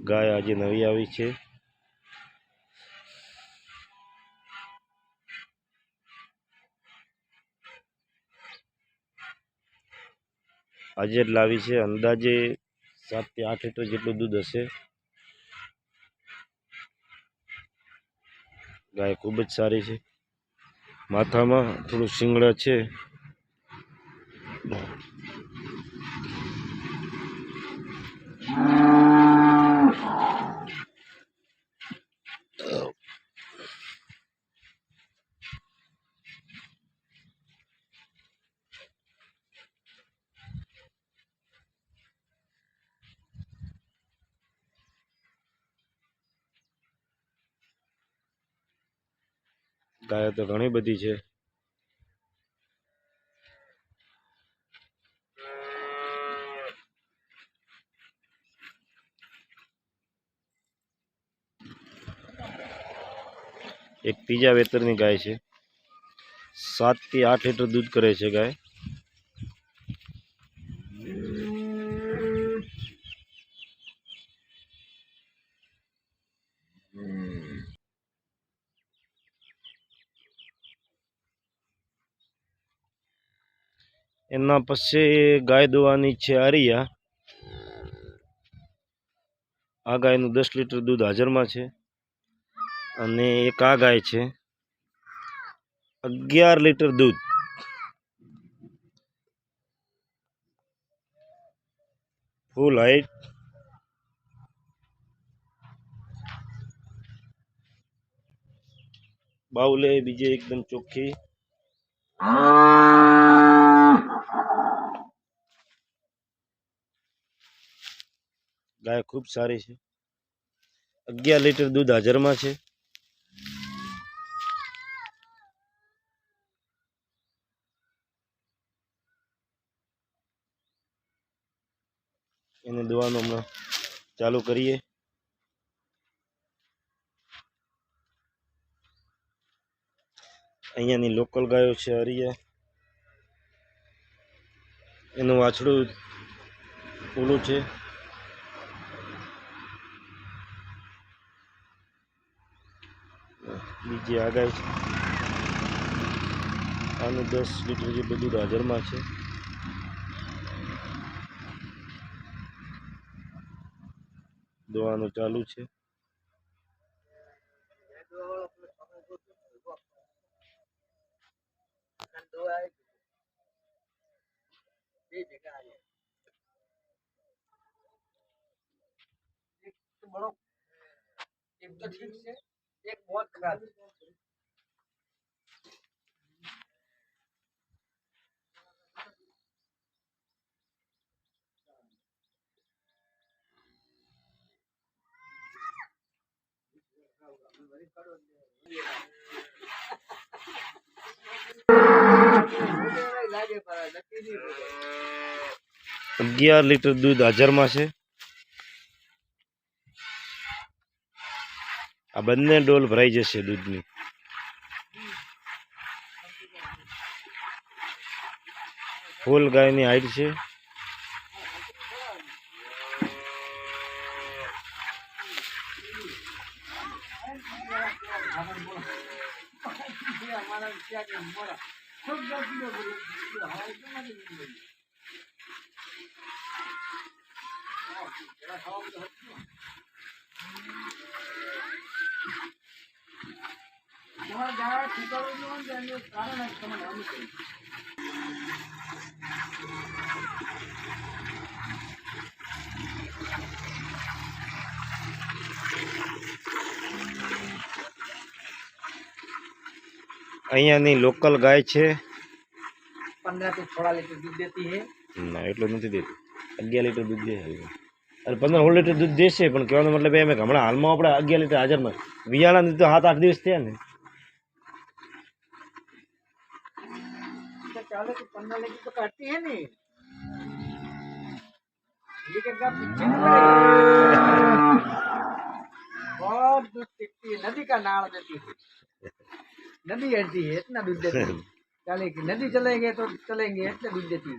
गाय आज नवी आई है। आज लावी है, अंदाजे 7 થી 8 लीटर जेटलू दूध हशे। गाय खूब ज सारी है। माथा में थोड़ू सींगड़ा है। गाय तो घणी बधी है। एक तीजा वेतरनी गाय है। 7 થી 8 लीटर दूध करे छे गाय। एना पछी गाय दोवानी छे आरिया। आ गायनु 10 लीटर दूध हाजर में छे। अने एक आ गाय छे 11 लीटर दूध। फूल हाइट। बाउले बीजे एकदम चोख्खी। गाय खूब सारी है। 11 लीटर दूध हाजर में छे। એને દોવાનું હમણાં ચાલુ કરીએ। અહીંયાની લોકલ ગાયો છે હરિયા। એનું વાછડું ઓલું છે। બીજી આ ગાય છે। આનું 10 लीटर જેટલું દૂધ હાજરમાં છે। દોવાનું ચાલુ છે। एक तो ठीक से, एक बहुत खराब। अगियार लीटर दूध हाजर में है। आ बंने डोल भराई जशे दूधनी। फूल गायनी हाइट है। अहींयानी लोकल गाय है। 15 से 16 लीटर दूध देती है। ना एटलो नहीं देती। 11 लीटर दूध दे है। अरे 15-16 लीटर दूध देशे पण कहવાનો मतलब एम के हमणा हालमां आपणे 11 लीटर हाजर में वियाणा ने तो 7-8 दिवस थया ने। तो चाले तो 15 लीटर तो काटती है ने। लेकिन का पीछे बहुत दूध पीती है। नदी का नाल देती है। नदी ऐसी है इतना दूध देती है। चले कि नदी चलेंगे तो चलेंगे इतना दूध देती है।